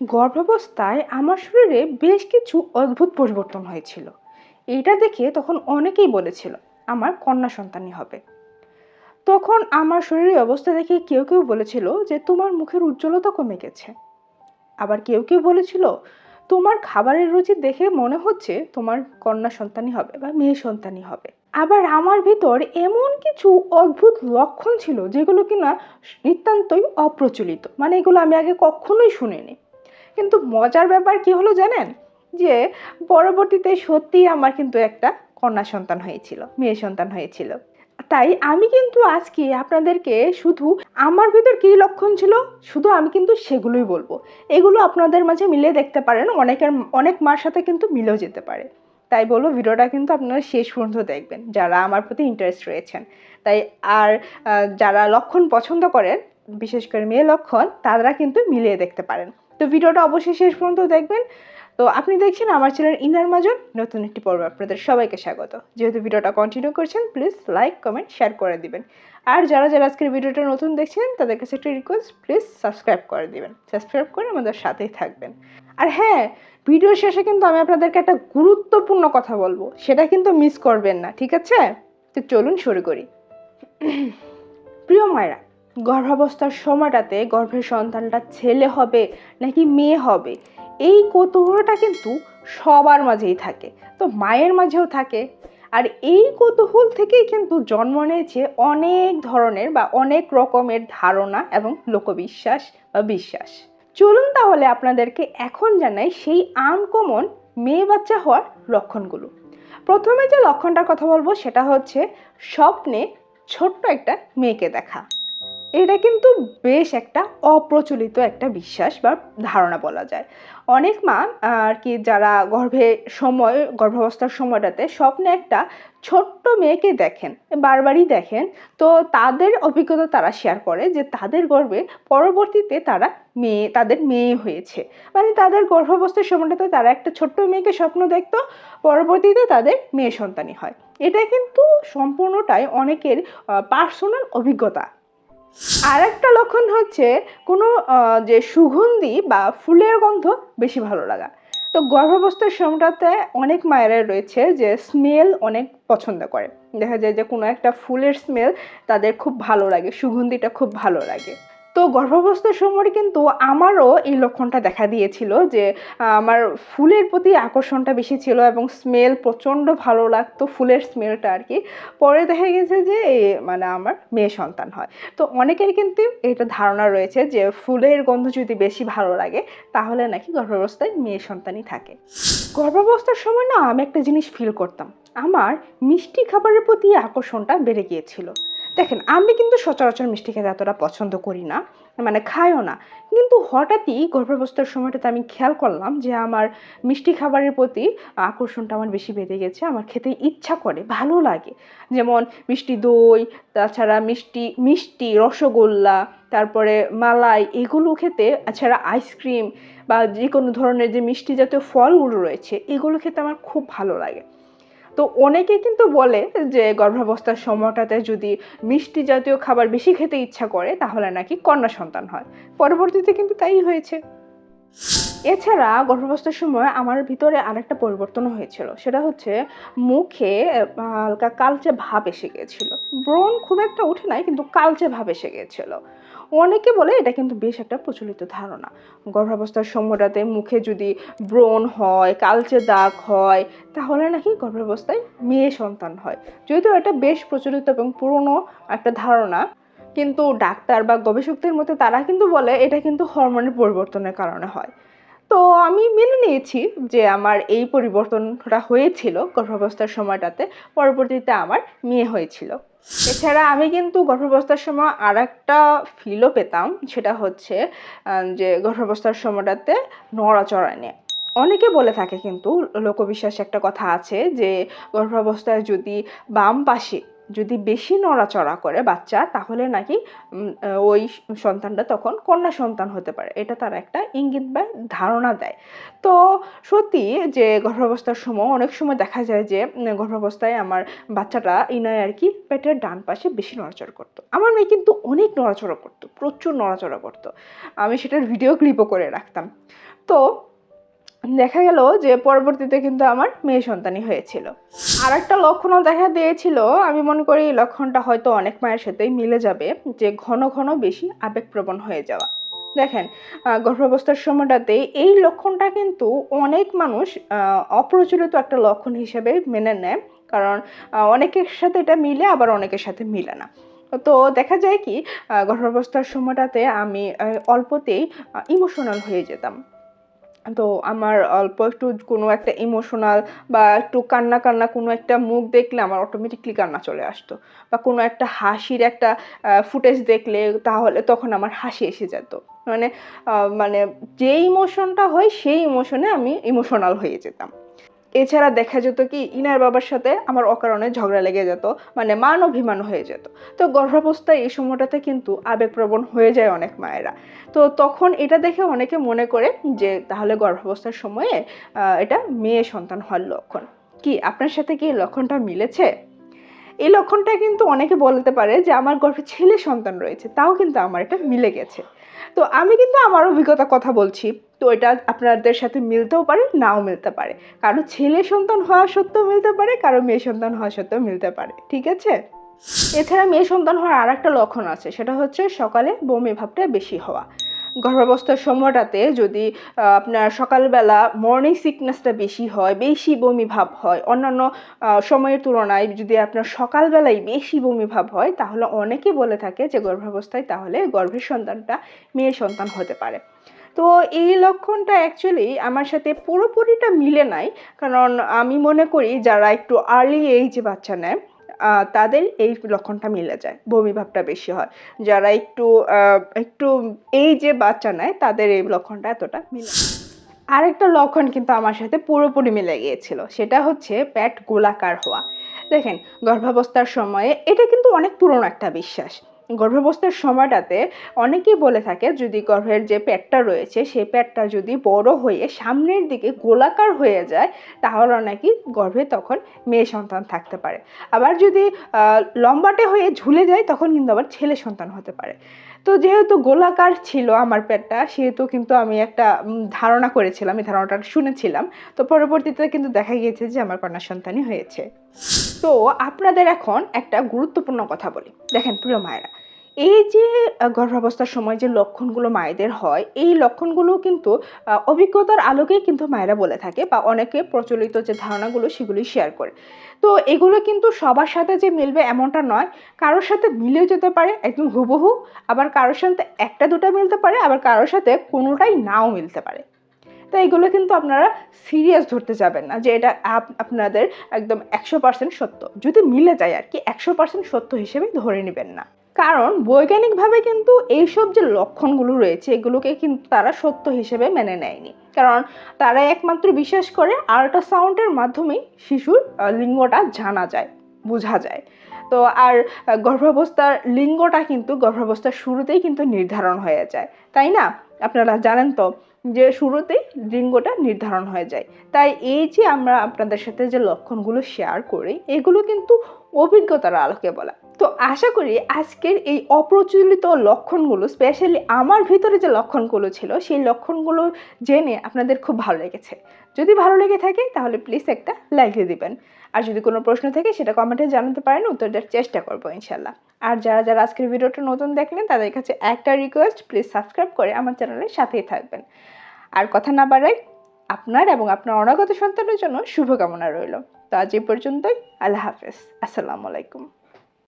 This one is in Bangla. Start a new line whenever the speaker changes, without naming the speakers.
গর্ভাবস্থায় আমার শরীরে বেশ কিছু অদ্ভুত পরিবর্তন হয়েছিল। এটা দেখে তখন অনেকেই বলেছিল আমার কন্যা সন্তানই হবে। তখন আমার শরীরের অবস্থা দেখে কেউ কেউ বলেছিল যে তোমার মুখের উজ্জ্বলতা কমে গেছে। আবার কেউ কেউ বলেছিল তোমার খাবারের রুচি দেখে মনে হচ্ছে তোমার কন্যা সন্তানই হবে বা মেয়ে সন্তানই হবে। আবার আমার ভিতর এমন কিছু অদ্ভুত লক্ষণ ছিল যেগুলো কিনা নিতান্তই অপ্রচলিত, মানে এগুলো আমি আগে কখনোই শুনিনি। কিন্তু মজার ব্যাপার কি হলো জানেন, যে পরবর্তীতে সত্যিই আমার কিন্তু একটা কন্যা সন্তান হয়েছিল, মেয়ে সন্তান হয়েছিল। তাই আমি কিন্তু আজকে আপনাদেরকে শুধু আমার ভিতর কী লক্ষণ ছিল শুধু আমি কিন্তু সেগুলোই বলবো। এগুলো আপনাদের মাঝে মিলিয়ে দেখতে পারেন, অনেক মার সাথে কিন্তু মিলেও যেতে পারে। তাই বলবো ভিডিওটা কিন্তু আপনারা শেষ পর্যন্ত দেখবেন যারা আমার প্রতি ইন্টারেস্ট রয়েছেন। তাই আর যারা লক্ষণ পছন্দ করেন, বিশেষ করে মেয়ে লক্ষণ, তারা কিন্তু মিলিয়ে দেখতে পারেন। তো ভিডিওটা অবশ্যই শেষ পর্যন্ত দেখবেন। তো আপনি দেখছেন আমার চ্যানেল ইনার মাজন, নতুন একটি পর্ব আপনাদের সবাইকে স্বাগত। যেহেতু ভিডিওটা কন্টিনিউ করছেন, প্লিজ লাইক কমেন্ট শেয়ার করে দিবেন। আর যারা যারা আজকের ভিডিওটা নতুন দেখছেন তাদের কাছে একটা রিকোয়েস্ট, প্লিজ সাবস্ক্রাইব করে দিবেন। সাবস্ক্রাইব করে আমাদের সাথেই থাকবেন। আর হ্যাঁ, ভিডিও শেষে কিন্তু আমি আপনাদেরকে একটা গুরুত্বপূর্ণ কথা বলবো, সেটা কিন্তু মিস করবেন না, ঠিক আছে? তো চলুন শুরু করি। প্রিয় মায়েরা, গর্ভাবস্থার সময়টাতে গর্ভের সন্তানটা ছেলে হবে নাকি মেয়ে হবে, এই কৌতূহলটা কিন্তু সবার মাঝেই থাকে, তো মায়ের মাঝেও থাকে। আর এই কৌতূহল থেকেই কিন্তু জন্ম নিয়েছে অনেক ধরনের বা অনেক রকমের ধারণা এবং লোকবিশ্বাস বা বিশ্বাস। চলুন তাহলে আপনাদেরকে এখন জানাই সেই আনকমন মেয়ে বাচ্চা হওয়ার লক্ষণগুলো। প্রথমে যে লক্ষণটার কথা বলবো সেটা হচ্ছে স্বপ্নে ছোট্ট একটা মেয়েকে দেখা। এটা কিন্তু বেশ একটা অপ্রচলিত একটা বিশ্বাস বা ধারণা বলা যায়। অনেক মা আর কি যারা গর্ভাবস্থার সময়টাতে স্বপ্নে একটা ছোট্ট মেয়েকে দেখেন, বারবারই দেখেন। তো তাদের অভিজ্ঞতা তারা শেয়ার করে যে তাদের গর্ভে পরবর্তীতে তাদের মেয়ে হয়েছে, মানে তাদের গর্ভাবস্থার সময়টাতে তারা একটা ছোট্ট মেয়েকে স্বপ্ন দেখতো, পরবর্তীতে তাদের মেয়ে সন্তানই হয়। এটা কিন্তু সম্পূর্ণটাই অনেকের পার্সোনাল অভিজ্ঞতা। আর একটা লক্ষণ হচ্ছে কোনো যে সুগন্ধি বা ফুলের গন্ধ বেশি ভালো লাগা। তো গর্ভাবস্থার সময়টাতে অনেক মায়েরা রয়েছে যে স্মেল অনেক পছন্দ করে। দেখা যায় যে কোনো একটা ফুলের স্মেল তাদের খুব ভালো লাগে, সুগন্ধিটা খুব ভালো লাগে। তো গর্ভাবস্থার সময় কিন্তু আমারও এই লক্ষণটা দেখা দিয়েছিল যে আমার ফুলের প্রতি আকর্ষণটা বেশি ছিল এবং স্মেল প্রচণ্ড ভালো লাগতো, ফুলের স্মেলটা আর কি। পরে দেখা গেছে যে মানে আমার মেয়ে সন্তান হয়। তো অনেকের কিন্তু এটা ধারণা রয়েছে যে ফুলের গন্ধ যদি বেশি ভালো লাগে তাহলে নাকি গর্ভাবস্থায় মেয়ে সন্তানই থাকে। গর্ভাবস্থার সময় না আমি একটা জিনিস ফিল করতাম, আমার মিষ্টি খাবারের প্রতি আকর্ষণটা বেড়ে গিয়েছিল। দেখেন, আমি কিন্তু সচরাচর মিষ্টি খেতে এতটা পছন্দ করি না, মানে খাইও না। কিন্তু হঠাৎই গর্ভাবস্থার সময়টাতে আমি খেয়াল করলাম যে আমার মিষ্টি খাবারের প্রতি আকর্ষণটা আমার বেশি বেড়ে গেছে, আমার খেতে ইচ্ছা করে, ভালো লাগে। যেমন মিষ্টি দই, তাছাড়া মিষ্টি মিষ্টি রসগোল্লা, তারপরে মালাই, এগুলো খেতে, এছাড়া আইসক্রিম বা যে কোনো ধরনের যে মিষ্টি জাতীয় ফলগুলো রয়েছে এগুলো খেতে আমার খুব ভালো লাগে। তো অনেকে কিন্তু বলে যে গর্ভাবস্থার সময়টাতে যদি মিষ্টি জাতীয় খাবার বেশি খেতে ইচ্ছা করে তাহলে নাকি কন্যা সন্তান হয়। পরবর্তীতে কিন্তু তাই হয়েছে। এছাড়া গর্ভাবস্থার সময় আমার ভিতরে আরেকটা পরিবর্তন হয়েছিল, সেটা হচ্ছে মুখে হালকা কালচে ভাব এসে গিয়েছিল। ব্রণ খুব একটা উঠে নাই, কিন্তু কালচে ভাব এসে গিয়েছিল। অনেকে বলে এটা কিন্তু বেশ একটা প্রচলিত ধারণা, গর্ভাবস্থার সময়টাতে মুখে যদি ব্রণ হয়, কালচে দাগ হয়, তাহলে নাকি গর্ভাবস্থায় মেয়ে সন্তান হয়। যদিও এটা বেশ প্রচলিত এবং পুরনো একটা ধারণা, কিন্তু ডাক্তার বা গবেষকদের মতে তারা কিন্তু বলে এটা কিন্তু হরমোনের পরিবর্তনের কারণে হয়। তো আমি মেনে নিয়েছি যে আমার এই পরিবর্তনটা হয়েছিল গর্ভাবস্থার সময়টাতে, পরবর্তীতে আমার মেয়ে হয়েছিল। এছাড়া আমি কিন্তু গর্ভাবস্থার সময় আর একটা ফিলও পেতাম, সেটা হচ্ছে যে গর্ভাবস্থার সময়টাতে নড়াচড়া নিয়ে অনেকে বলে থাকে, কিন্তু লোকবিশ্বাসে একটা কথা আছে যে গর্ভাবস্থায় যদি বাম পাশে যদি বেশি নড়াচড়া করে বাচ্চা তাহলে নাকি ওই সন্তানটা তখন কন্যা সন্তান হতে পারে, এটা তার একটা ইঙ্গিত বা ধারণা দেয়। তো সত্যি যে গর্ভাবস্থার সময় অনেক সময় দেখা যায় যে গর্ভাবস্থায় আমার বাচ্চাটা ইনায় আর কি পেটের ডান পাশে বেশি নড়াচড়া করতো। আমার মেয়ে কিন্তু অনেক নড়াচড়া করতো, প্রচুর নড়াচড়া করতো, আমি সেটার ভিডিও ক্লিপও করে রাখতাম। তো দেখা গেল যে পরবর্তীতে কিন্তু আমার মেয়ে সন্তানই হয়েছিল। আর একটা লক্ষণও দেখা দিয়েছিল, আমি মনে করি এই লক্ষণটা হয়তো অনেক মায়ের সাথেই মিলে যাবে, যে ঘন ঘন বেশি আবেগপ্রবণ হয়ে যাওয়া। দেখেন গর্ভাবস্থার সময়টাতে এই লক্ষণটা কিন্তু অনেক মানুষ অপ্রচলিত একটা লক্ষণ হিসেবে মেনে নেয়, কারণ অনেকের সাথে এটা মিলে আবার অনেকের সাথে মিলে না। তো দেখা যায় কি গর্ভাবস্থার সময়টাতে আমি অল্পতেই ইমোশনাল হয়ে যেতাম। তো আমার অল্প একটু কোনো একটা ইমোশনাল বা একটু কান্না কান্না কোনো একটা মুখ দেখলে আমার অটোমেটিকলি কান্না চলে আসতো, বা কোনো একটা হাসির একটা ফুটেজ দেখলে তাহলে তখন আমার হাসি এসে যেত। মানে মানে যে ইমোশনটা হয় সেই ইমোশনে আমি ইমোশনাল হয়ে যেতাম। এছাড়া দেখা যেত কি ইনার বাবার সাথে আমার অকারণে ঝগড়া লেগে যেত, মানে মান অভিমান হয়ে যেত। তো গর্ভাবস্থায় এই সময়টাতে কিন্তু আবেগপ্রবণ হয়ে যায় অনেক মায়েরা। তো তখন এটা দেখে অনেকে মনে করে যে তাহলে গর্ভাবস্থার সময়ে এটা মেয়ে সন্তান হওয়ার লক্ষণ। কি আপনার সাথে কি এই লক্ষণটা মিলেছে? এই লক্ষণটা কিন্তু অনেকে বলতে পারে যে আমার গর্ভে ছেলে সন্তান রয়েছে, তাও কিন্তু আমার এটা মিলে গেছে। তো আমি কিন্তু আমার অভিজ্ঞতার কথা বলছি। তো এটা আপনাদের সাথে মিলতেও পারে, নাও মিলতে পারে। কারো ছেলে সন্তান হওয়া সত্ত্বেও মিলতে পারে, কারো মেয়ে সন্তান হওয়া সত্ত্বেও মিলতে পারে, ঠিক আছে? এছাড়া মেয়ে সন্তান হওয়ার আর একটা লক্ষণ আছে, সেটা হচ্ছে সকালে বমি ভাবটা বেশি হওয়া। গর্ভাবস্থার সময়টাতে যদি আপনার সকালবেলা মর্নিং সিকনেসটা বেশি হয়, বেশি বমি ভাব হয়, অন্যান্য সময়ের তুলনায় যদি আপনার সকালবেলায় বেশি বমি ভাব হয়, তাহলে অনেকে বলে থাকে যে গর্ভাবস্থায় তাহলে গর্ভের সন্তানটা মেয়ে সন্তান হতে পারে। তো এই লক্ষণটা অ্যাকচুয়ালি আমার সাথে পুরোপুরিটা মিলে নাই, কারণ আমি মনে করি যারা একটু আর্লি এইজে বাচ্চা নেয় তাদের এই লক্ষণটা মিলে যায়, বমি ভাবটা বেশি হয়। যারা একটু একটু এইজে বাচ্চা নেয় তাদের এই লক্ষণটা এতটা মিলে না। আরেকটা লক্ষণ কিন্তু আমার সাথে পুরোপুরি মিলে গিয়েছিল, সেটা হচ্ছে পেট গোলাকার হওয়া। দেখেন গর্ভাবস্থার সময়ে এটা কিন্তু অনেক পুরনো একটা বিশ্বাস। গর্ভাবস্থার সময়টাতে অনেকেই বলে থাকে যদি গর্ভের যে পেটটা রয়েছে সেই পেটটা যদি বড় হয়ে সামনের দিকে গোলাকার হয়ে যায় তাহলে নাকি গর্ভে তখন মেয়ে সন্তান থাকতে পারে। আবার যদি লম্বাটে হয়ে ঝুলে যায় তখন কিন্তু আবার ছেলে সন্তান হতে পারে। তো যেহেতু গোলাকার ছিল আমার পেটটা, সেহেতু কিন্তু আমি একটা ধারণা করেছিলাম, এই ধারণাটা শুনেছিলাম। তো পরবর্তীতে কিন্তু দেখা গিয়েছে যে আমার কন্যা সন্তানই হয়েছে। তো আপনাদের এখন একটা গুরুত্বপূর্ণ কথা বলি। দেখেন প্রিয় মায়েরা, এই যে গর্ভাবস্থার সময় যে লক্ষণগুলো মায়েদের হয়, এই লক্ষণগুলো কিন্তু অভিজ্ঞতার আলোকেই কিন্তু মায়েরা বলে থাকে, বা অনেকে প্রচলিত যে ধারণাগুলো সেগুলি শেয়ার করে। তো এগুলো কিন্তু সবার সাথে যে মিলবে এমনটা নয়, কারোর সাথে মিলেও যেতে পারে একদম হুবহু, আবার কারোর সাথে একটা দুটা মিলতে পারে, আবার কারোর সাথে কোনোটাই নাও মিলতে পারে। তো এগুলো কিন্তু আপনারা সিরিয়াস ধরতে যাবেন না যে এটা আপনাদের একদম 100% সত্য। যদি মিলে যায় আর কি 100% সত্য হিসেবে ধরে নেবেন না, কারণ বৈজ্ঞানিকভাবে কিন্তু এইসব যে লক্ষণগুলো রয়েছে এগুলোকে কিন্তু তারা সত্য হিসেবে মেনে নেয়নি, কারণ তারা একমাত্র বিশ্বাস করে আল্ট্রাসাউন্ডের মাধ্যমেই শিশুর লিঙ্গটা জানা যায়, বোঝা যায়। তো আর গর্ভাবস্থার লিঙ্গটা কিন্তু গর্ভাবস্থার শুরুতেই কিন্তু নির্ধারণ হয়ে যায়, তাই না? আপনারা জানেন তো যে শুরুতেই লিঙ্গটা নির্ধারণ হয়ে যায়। তাই এই যে আমরা আপনাদের সাথে যে লক্ষণগুলো শেয়ার করি এগুলো কিন্তু অভিজ্ঞতার আলোকে বলা। তো আশা করি আজকের এই অপ্রচলিত লক্ষণগুলো, স্পেশালি আমার ভিতরে যে লক্ষণগুলো ছিল সেই লক্ষণগুলো জেনে আপনাদের খুব ভালো লেগেছে। যদি ভালো লেগে থাকে তাহলে প্লিজ একটা লাইক দিয়ে দিবেন। আর যদি কোনো প্রশ্ন থাকে সেটা কমেন্টে জানাতে পারেন, উত্তর দেওয়ার চেষ্টা করবো ইনশাল্লাহ। আর যারা যারা আজকের ভিডিওটা নতুন দেখলেন তাদের কাছে একটা রিকোয়েস্ট, প্লিজ সাবস্ক্রাইব করে আমার চ্যানেলের সাথেই থাকবেন। আর কথা না বাড়াই, আপনার এবং আপনার অনাগত সন্তানের জন্য শুভকামনা রইল। তো আজ এই পর্যন্তই। আল্লাহ হাফেজ। আসসালামু আলাইকুম।